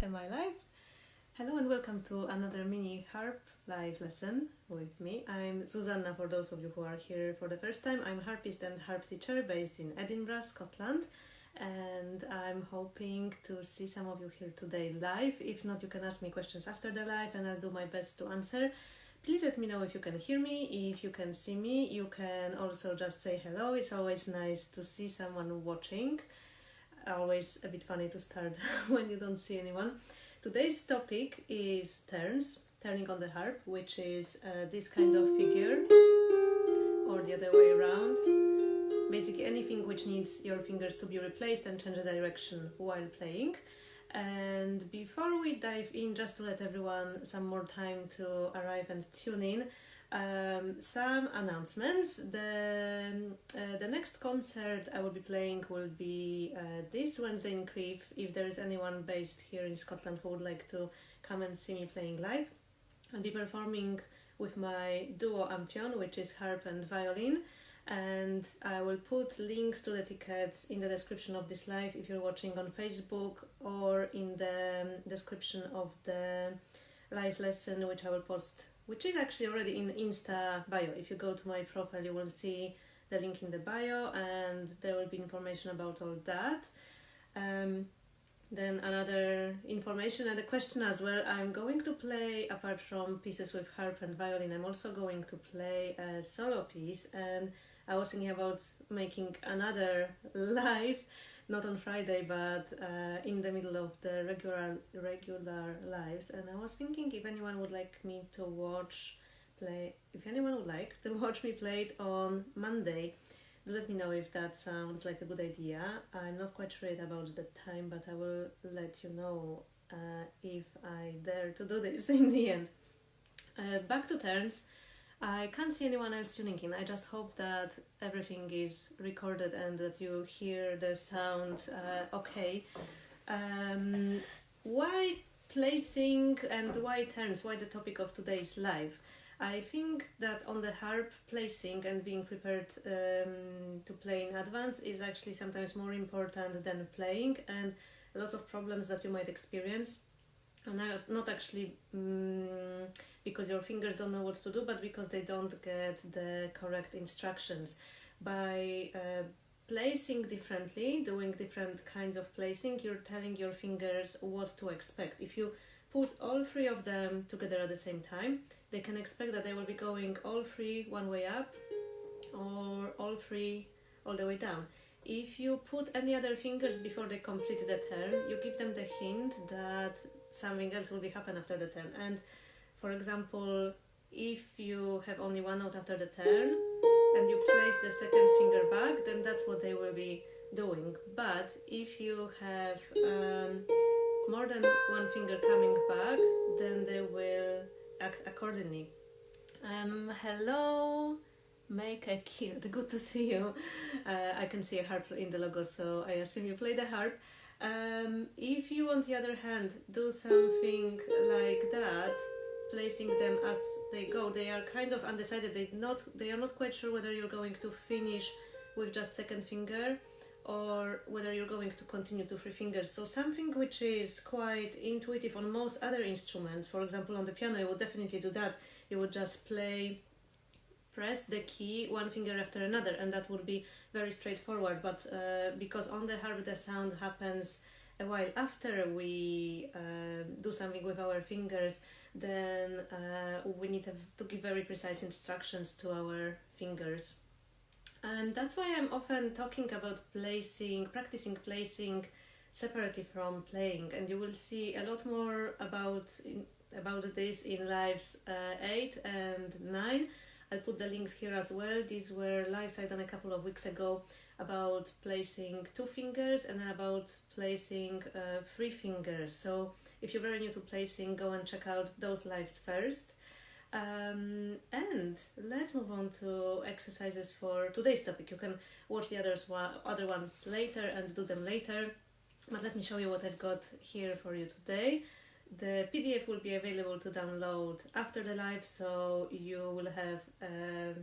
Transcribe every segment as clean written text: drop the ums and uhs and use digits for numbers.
Am I live? Hello and welcome to another mini harp live lesson with me. I'm Susanna, for those of you who are here for the first time. I'm harpist and harp teacher based in Edinburgh, Scotland, and I'm hoping to see some of you here today live. If not, you can ask me questions after the live and I'll do my best to answer. Please let me know if you can hear me, if you can see me. You can also just say hello. It's always nice to see someone watching. Always a bit funny to start when you don't see anyone. Today's topic is turning on the harp, which is this kind of figure, or the other way around. Basically anything which needs your fingers to be replaced and change the direction while playing. And before we dive in, just to let everyone some more time to arrive and tune in, some announcements. The next concert I will be playing will be this Wednesday in Crieff. If there is anyone based here in Scotland who would like to come and see me playing live, I'll be performing with my duo Amphion, which is harp and violin, and I will put links to the tickets in the description of this live if you're watching on Facebook, or in the description of the live lesson, which I will post, which is actually already in Insta bio. If you go to my profile, you will see the link in the bio and there will be information about all that. Then another information and a question as well. I'm going to play, apart from pieces with harp and violin, I'm also going to play a solo piece, and I was thinking about making another live, not on Friday, but in the middle of the regular lives. And I was thinking if anyone would like me to watch me play it on Monday. Do let me know if that sounds like a good idea. I'm not quite sure about the time, but I will let you know if I dare to do this in the end. Back to turns. I can't see anyone else tuning in. I just hope that everything is recorded and that you hear the sound okay. Why placing and why turns? Why the topic of today's live? I think that on the harp, placing and being prepared to play in advance is actually sometimes more important than playing, and lots of problems that you might experience. And not actually because your fingers don't know what to do, but because they don't get the correct instructions. By placing differently, doing different kinds of placing, you're telling your fingers what to expect. If you put all three of them together at the same time, they can expect that they will be going all three one way up or all three all the way down. If you put any other fingers before they complete the turn, you give them the hint that something else will be happen after the turn. And for example, if you have only one note after the turn and you place the second finger back, then that's what they will be doing. But if you have more than one finger coming back, then they will act accordingly. Hello, Make a Kid, good to see you. I can see a harp in the logo, so I assume you play the harp. If you, on the other hand, do something like that, placing them as they go, they are kind of undecided. They are not quite sure whether you're going to finish with just second finger or whether you're going to continue to three fingers. So something which is quite intuitive on most other instruments, for example on the piano, you would definitely do that. You would just press the key one finger after another, and that would be very straightforward. But because on the harp the sound happens a while after we do something with our fingers, then we need to give very precise instructions to our fingers. And that's why I'm often talking about practicing placing separately from playing, and you will see a lot more about this in lives 8 and 9. I'll put the links here as well. These were lives I've done a couple of weeks ago about placing two fingers and then about placing three fingers. So if you're very new to placing, go and check out those lives first. And let's move on to exercises for today's topic. You can watch the other ones later and do them later, but let me show you what I've got here for you today. The PDF will be available to download after the live, so you will have a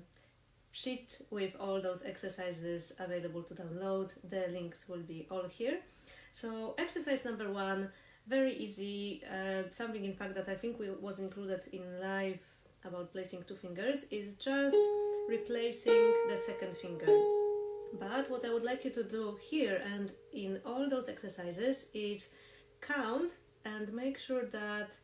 sheet with all those exercises available to download. The links will be all here. So exercise number 1, very easy. Something in fact that I think was included in live about placing two fingers is just replacing the second finger. But what I would like you to do here and in all those exercises is count and make sure that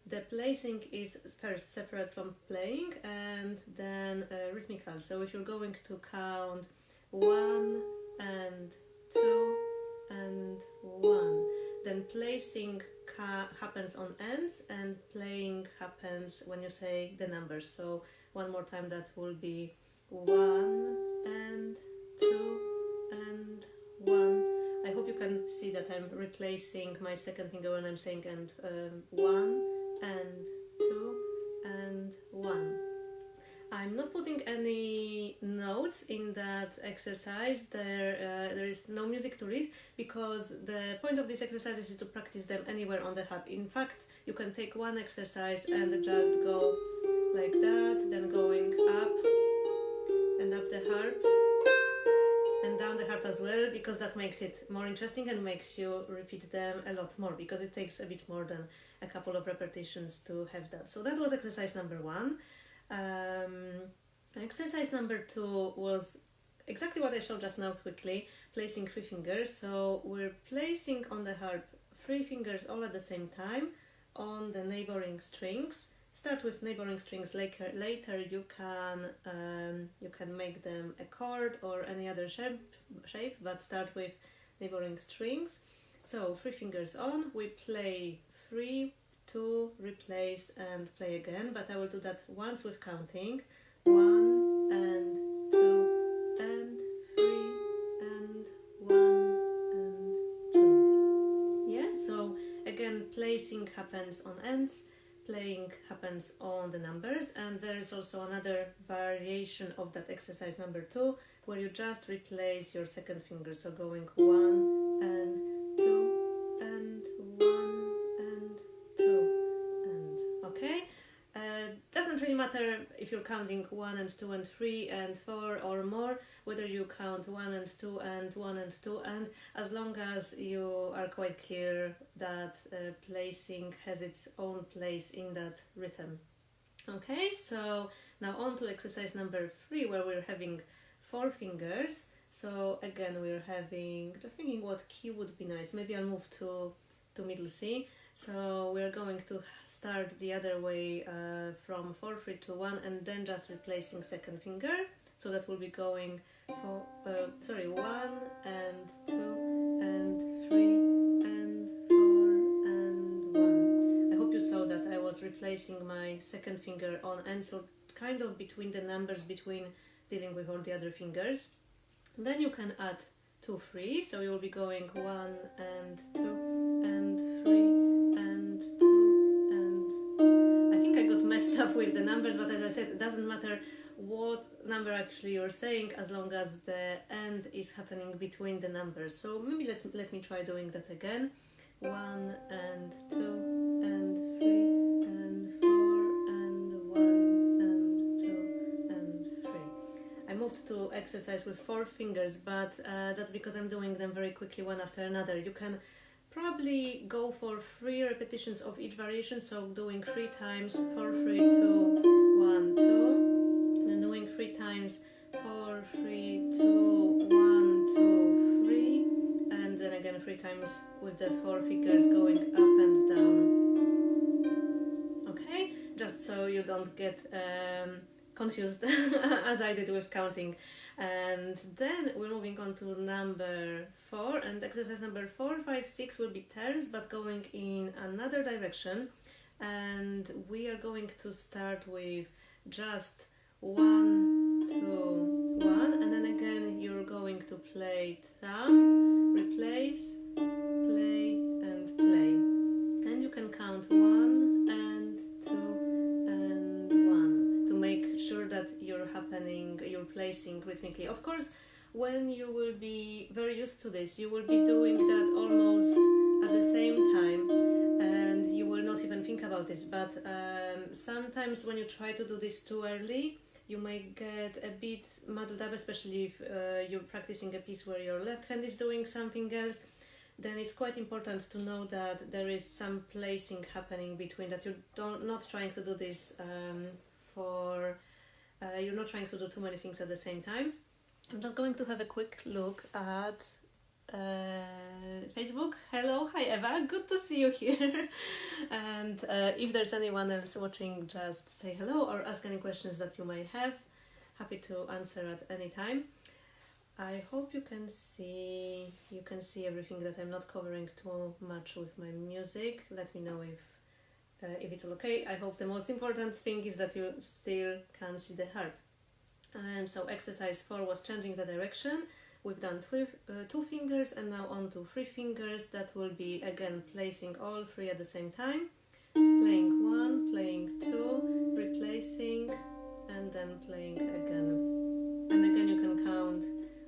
the placing is first separate from playing and then rhythmical. So if you're going to count 1 and 2 and 1, then placing happens on ends and playing happens when you say the numbers. So one more time, that will be 1 and 2 and 1. I hope you can see that I'm replacing my second finger when I'm saying and 1 and 2 and 1. I'm not putting any notes in that exercise. There is no music to read, because the point of this exercise is to practice them anywhere on the harp. In fact, you can take one exercise and just go like that, then going up and up the harp and down the harp as well, because that makes it more interesting and makes you repeat them a lot more, because it takes a bit more than a couple of repetitions to have that. So that was exercise number 1. Exercise number 2 was exactly what I showed just now quickly, placing 3 fingers. So we're placing on the harp 3 fingers all at the same time on the neighboring strings. Start with neighboring strings. Later you can make them a chord or any other shape, but start with neighboring strings. So 3 fingers on, we play 3, 2, replace and play again, but I will do that once with counting 1 and 2 and 3 and 1 and 2. Yeah, so again, placing happens on ends, playing happens on the numbers, and there is also another variation of that exercise number 2 where you just replace your second finger, so going 1 and 2 and 1 and 2 and okay. Doesn't really matter if you're counting 1 and 2 and 3 and 4 or more, whether you count 1 and 2 and 1 and 2, and as long as you are quite clear that placing has its own place in that rhythm. Okay, so now on to exercise number 3, where we're having 4 fingers. So again, we're having, just thinking what key would be nice, maybe I'll move to middle C. So we're going to start the other way from 4, 3, 2, 1, and then just replacing second finger. So that will be going for 1 and 2 and 3 and 4 and 1. I hope you saw that I was replacing my second finger on end, so kind of between the numbers, between dealing with all the other fingers. Then you can add 2, 3, so you will be going 1 and 2 and 3 and 2 and I think I got messed up with the numbers, but as I said, it doesn't matter what number actually you're saying as long as the end is happening between the numbers. So maybe let me try doing that again. 1 and 2 and 3 and 4 and 1 and 2 and 3. I moved to exercise with 4 fingers, but that's because I'm doing them very quickly one after another. You can probably go for 3 repetitions of each variation, so doing 3 times 4, 3, 2, 1, 2, then doing 3 times 4, 3, 2, 1, 2, 3, and then again 3 times with the 4 fingers going up and down. Okay, just so you don't get confused as I did with counting. And then we're moving on to number 4, and exercise number 4, 5, 6 will be turns, but going in another direction. And we are going to start with just 1, 2, 1, and then again you're going to play thumb, replace, play and play. And you can count 1 and 2 and 1 to make sure that you're placing rhythmically. Of course, when you will be very used to this, you will be doing that almost at the same time and you will not even think about this, but sometimes when you try to do this too early, you may get a bit muddled up, especially if you're practicing a piece where your left hand is doing something else. then it's quite important to know that there is some placing happening between, that you're not trying to do this you're not trying to do too many things at the same time. I'm just going to have a quick look at Facebook. Hello, hi Eva, good to see you here. And if there's anyone else watching, just say hello or ask any questions that you may have. Happy to answer at any time. I hope you can see everything, that I'm not covering too much with my music. Let me know if it's okay. I hope the most important thing is that you still can see the harp. And so exercise 4 was changing the direction. We've done 2 fingers and now on to 3 fingers. That will be again placing all 3 at the same time. Playing 1, playing 2, replacing, and then playing again. And again you can count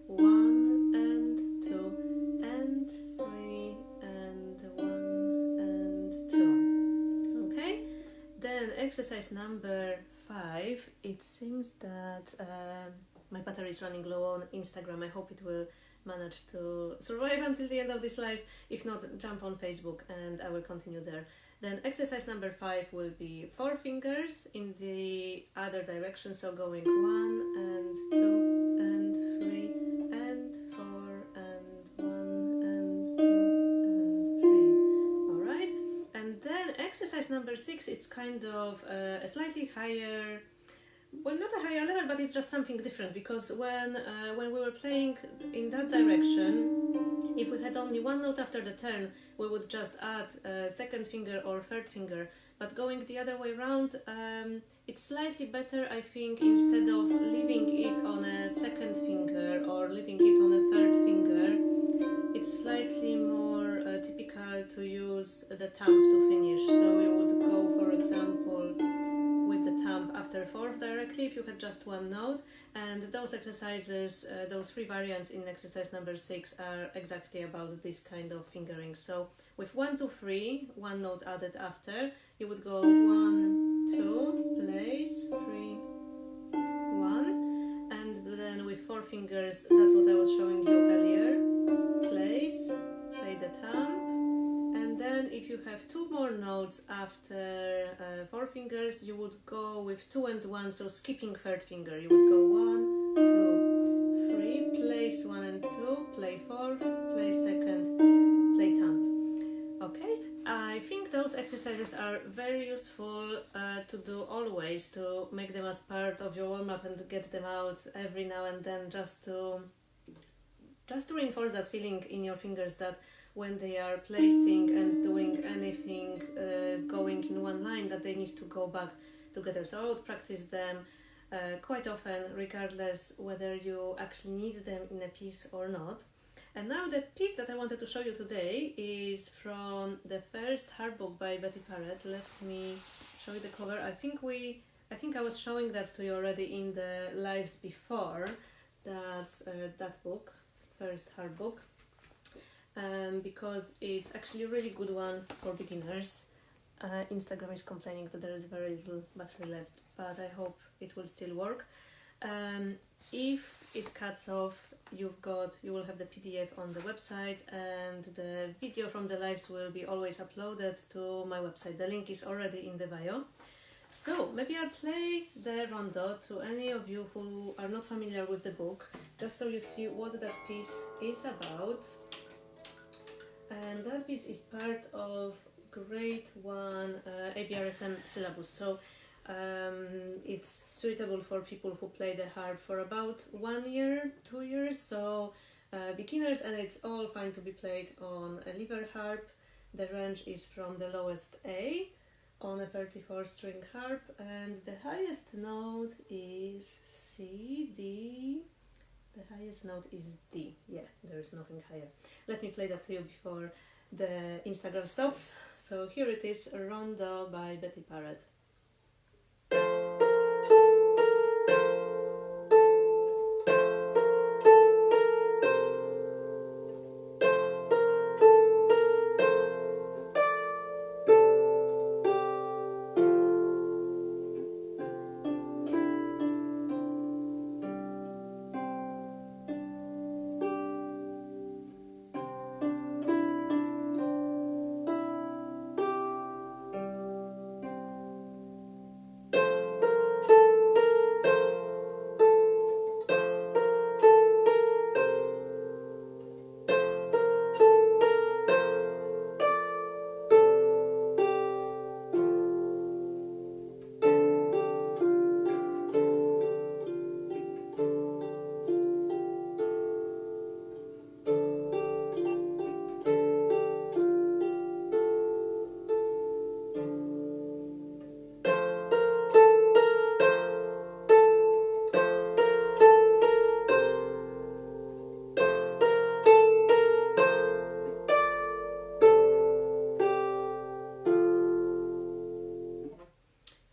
1 and 2 and 3 and 1 and 2. Okay? Then exercise number 5, it seems that my battery is running low on Instagram. I hope it will manage to survive until the end of this live. If not, jump on Facebook and I will continue there. Then exercise number 5 will be 4 fingers in the other direction, so going 1 and 2 and 3 and 4 and 1 and 2 and 3. Alright? And then exercise number 6 is kind of a slightly higher, well, not a higher level, but it's just something different, because when we were playing in that direction, if we had only one note after the turn, we would just add a second finger or third finger. But going the other way around, it's slightly better, I think, instead of leaving it on a second finger or leaving it on a third finger, it's slightly more typical to use the thumb to finish. So you would go, for example, with the thumb after 4th directly if you had just one note. And those exercises, those 3 variants in exercise number 6 are exactly about this kind of fingering. So with 1, 2, 3, one note added after, you would go 1, 2, place, 3, 1, and then with 4 fingers, that's what I was showing you earlier, place, play the thumb, and then if you have 2 more notes after 4 fingers, you would go with 2 and 1, so skipping 3rd finger. You would go 1, 2, 3, place 1 and 2, play 4, play 2nd, play thumb. Okay, I think those exercises are very useful to do always, to make them as part of your warm-up and get them out every now and then, just to reinforce that feeling in your fingers that when they are placing and doing anything going in one line, that they need to go back together. So I would practice them quite often, regardless whether you actually need them in a piece or not. And now the piece that I wanted to show you today is from the first Harp Book by Betty Paret. Let me show you the cover. I think I was showing that to you already in the lives before. That's that book, first Harp Book. Because it's actually a really good one for beginners. Instagram is complaining that there is very little battery left, but I hope it will still work. If it cuts off, you will have the PDF on the website, and the video from the lives will be always uploaded to my website. The link is already in the bio. So maybe I'll play the Rondo to any of you who are not familiar with the book, just so you see what that piece is about. And that piece is part of Grade 1 ABRSM syllabus, so it's suitable for people who play the harp for about 1 year, 2 years, so beginners, and it's all fine to be played on a lever harp. The range is from the lowest A on a 34-string harp, and the highest note is C, D. The highest note is D. Yeah, there is nothing higher. Let me play that to you before the Instagram stops. So here it is, Rondo by Betty Paret.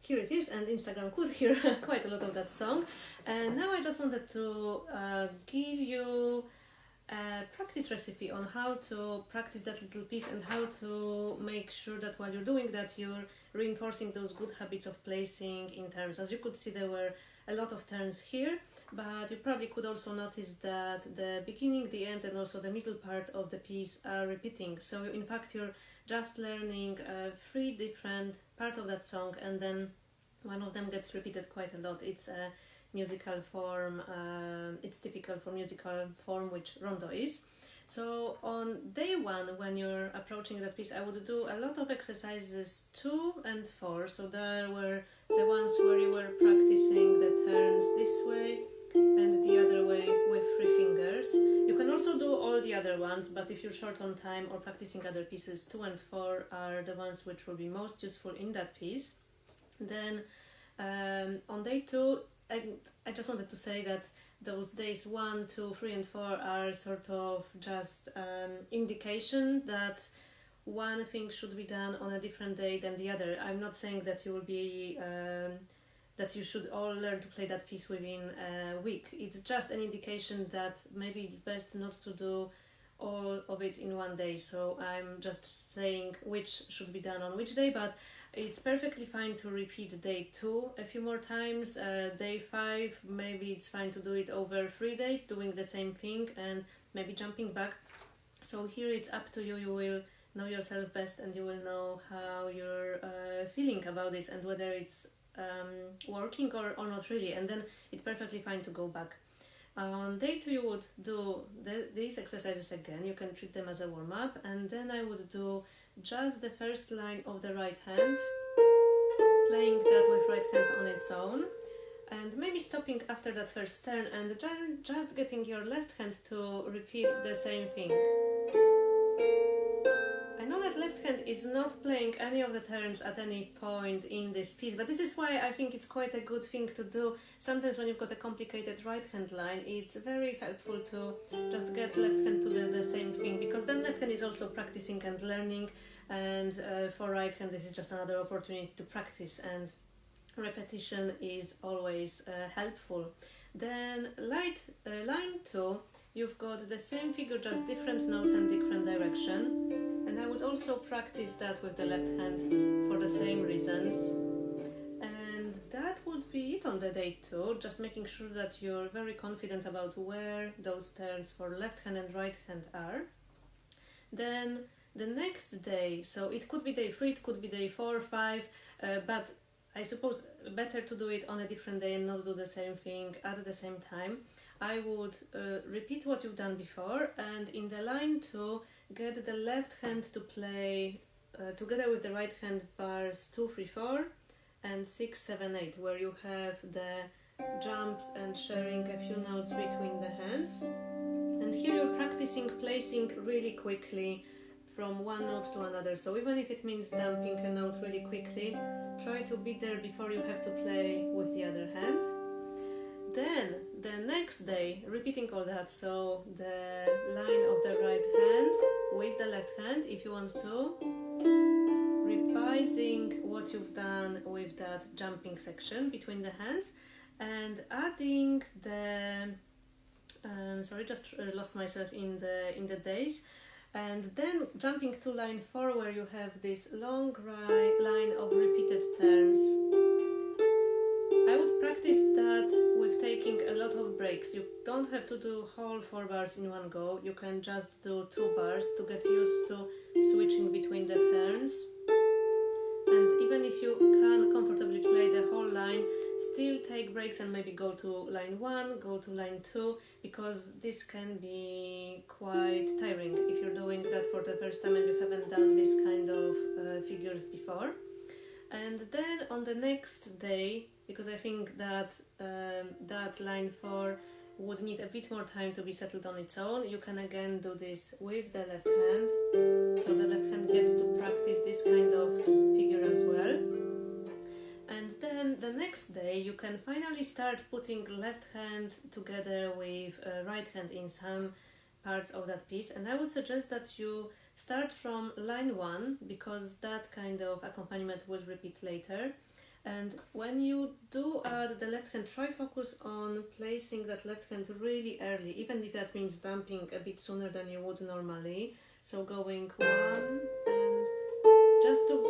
here it is, and Instagram could hear quite a lot of that song. And now I just wanted to give you a practice recipe on how to practice that little piece and how to make sure that while you're doing that you're reinforcing those good habits of placing in turns. As you could see, there were a lot of turns here, but you probably could also notice that the beginning, the end, and also the middle part of the piece are repeating. So in fact you're just learning 3 different parts of that song, and then one of them gets repeated quite a lot. It's a musical form, it's typical for musical form, which Rondo is. So on day 1, when you're approaching that piece, I would do a lot of exercises 2 and 4. So there were the ones where you were practicing the turns this way and the other way with 3 fingers. You can also do all the other ones, but if you're short on time or practicing other pieces, 2 and 4 are the ones which will be most useful in that piece. Then on day 2, I just wanted to say that those days 1, 2, 3 and 4 are sort of just indication that one thing should be done on a different day than the other. I'm not saying that you will be that you should all learn to play that piece within a week. It's just an indication that maybe it's best not to do all of it in one day. So I'm just saying which should be done on which day, but it's perfectly fine to repeat day 2 a few more times. Day 5, maybe it's fine to do it over 3 days, doing the same thing and maybe jumping back. So here it's up to you. You will know yourself best and you will know how you're feeling about this and whether it's working or not really, and then it's perfectly fine to go back. On day 2 you would do these exercises again. You can treat them as a warm-up, and then I would do just the first line of the right hand, playing that with right hand on its own, and maybe stopping after that first turn and just getting your left hand to repeat the same thing. I know that left hand is not playing any of the turns at any point in this piece, but this is why I think it's quite a good thing to do. Sometimes when you've got a complicated right hand line, it's very helpful to just get left hand to the same thing, because then left hand is also practicing and learning, and for right hand this is just another opportunity to practice, and repetition is always helpful. Then line 2, you've got the same figure, just different notes and different direction. And I would also practice that with the left hand for the same reasons. And that would be it on the day 2, just making sure that you're very confident about where those turns for left hand and right hand are. Then the next day, so it could be day 3, it could be day 4, 5, but I suppose better to do it on a different day and not do the same thing at the same time. I would repeat what you've done before, and in the line 2 get the left hand to play together with the right hand bars 2, 3, 4 and 6, 7, 8, where you have the jumps and sharing a few notes between the hands. And here you're practicing placing really quickly from one note to another, so even if it means dumping a note really quickly, try to be there before you have to play with the other hand. Then the next day, repeating all that, so the line of the right hand with the left hand if you want to, revising what you've done with that jumping section between the hands, and adding the sorry, just lost myself in the days, and then jumping to line 4 where you have this long line of repeated turns. I would practice that with taking a lot of breaks. You don't have to do whole 4 bars in one go. You can just do 2 bars to get used to switching between the turns. And even if you can comfortably play the whole line, still take breaks and maybe go to line 1, go to line 2, because this can be quite tiring if you're doing that for the first time and you haven't done this kind of figures before. And then on the next day, because I think that that line 4 would need a bit more time to be settled on its own, you can again do this with the left hand, so the left hand gets to practice this kind of figure as well. And then the next day you can finally start putting left hand together with right hand in some parts of that piece, and I would suggest that you start from line 1, because that kind of accompaniment will repeat later, And when you do add the left hand, try focus on placing that left hand really early, even if that means dumping a bit sooner than you would normally. So going 1 and just to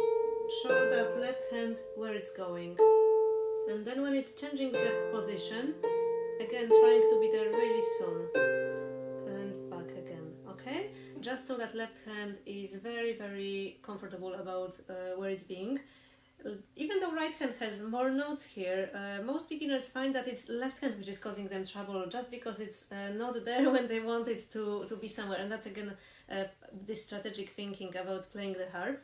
show that left hand where it's going. And then when it's changing the position, again trying to be there really soon. And back again, okay? Just so that left hand is very, very comfortable about where it's being. Even though right hand has more notes here, most beginners find that it's left hand which is causing them trouble, just because it's not there when they want it to be somewhere. And that's again this strategic thinking about playing the harp.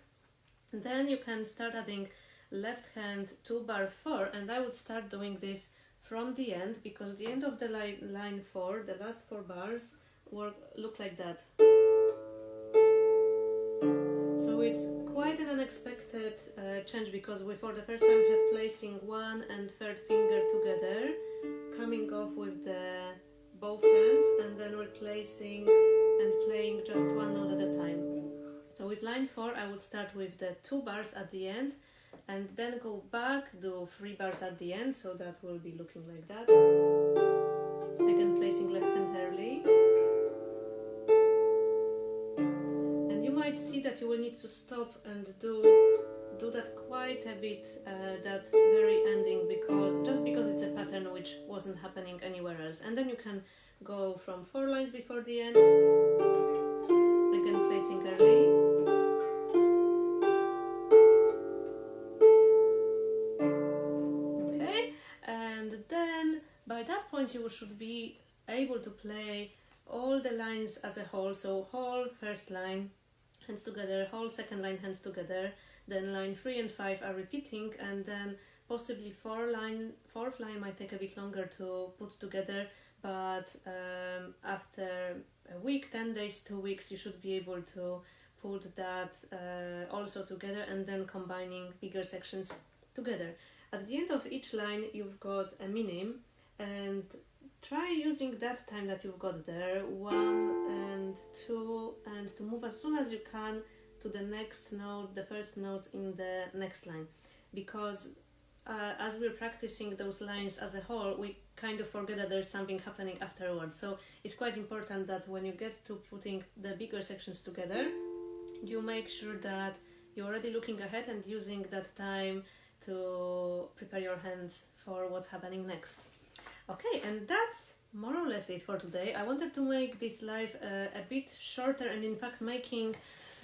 And then you can start adding left hand to bar 4, and I would start doing this from the end, because the end of the line 4, the last 4 bars, look like that. So it's quite an unexpected change, because we for the first time have placing 1 and 3rd finger together, coming off with the both hands, and then we're placing and playing just 1 note at a time. So with line 4 I would start with the 2 bars at the end, and then go back, do 3 bars at the end, so that will be looking like that. Again placing left hand early. See that you will need to stop and do that quite a bit, that very ending, because it's a pattern which wasn't happening anywhere else. And then you can go from 4 lines before the end, again placing early. Okay, and then by that point you should be able to play all the lines as a whole, so whole first line, hands together, whole second line, hands together, then line 3 and 5 are repeating, and then possibly fourth line might take a bit longer to put together, but after a week, 10 days, 2 weeks, you should be able to put that also together, and then combining bigger sections together. At the end of each line you've got a minim, and try using that time that you've got there, 1 and 2, and to move as soon as you can to the next note, the first notes in the next line, because as we're practicing those lines as a whole, we kind of forget that there's something happening afterwards. So it's quite important that when you get to putting the bigger sections together, you make sure that you're already looking ahead and using that time to prepare your hands for what's happening next. Okay, and that's more or less it for today. I wanted to make this live a bit shorter, and in fact making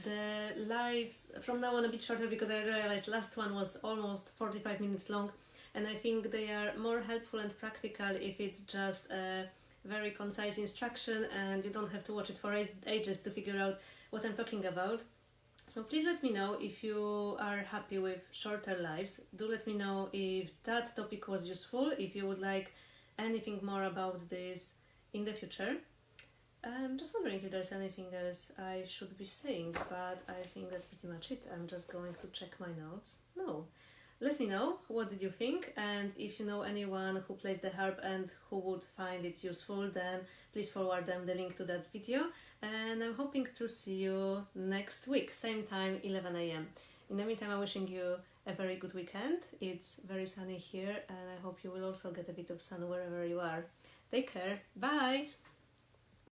the lives from now on a bit shorter, because I realized last one was almost 45 minutes long, and I think they are more helpful and practical if it's just a very concise instruction and you don't have to watch it for ages to figure out what I'm talking about. So please let me know if you are happy with shorter lives. Do let me know if that topic was useful, if you would like anything more about this in the future. I'm just wondering if there's anything else I should be saying, but I think that's pretty much it. I'm just going to check my notes. No. Let me know, what did you think, and if you know anyone who plays the harp and who would find it useful, then please forward them the link to that video, and I'm hoping to see you next week, same time, 11 AM. In the meantime, I'm wishing you a very good weekend. It's very sunny here, and I hope you will also get a bit of sun wherever you are. Take care. Bye!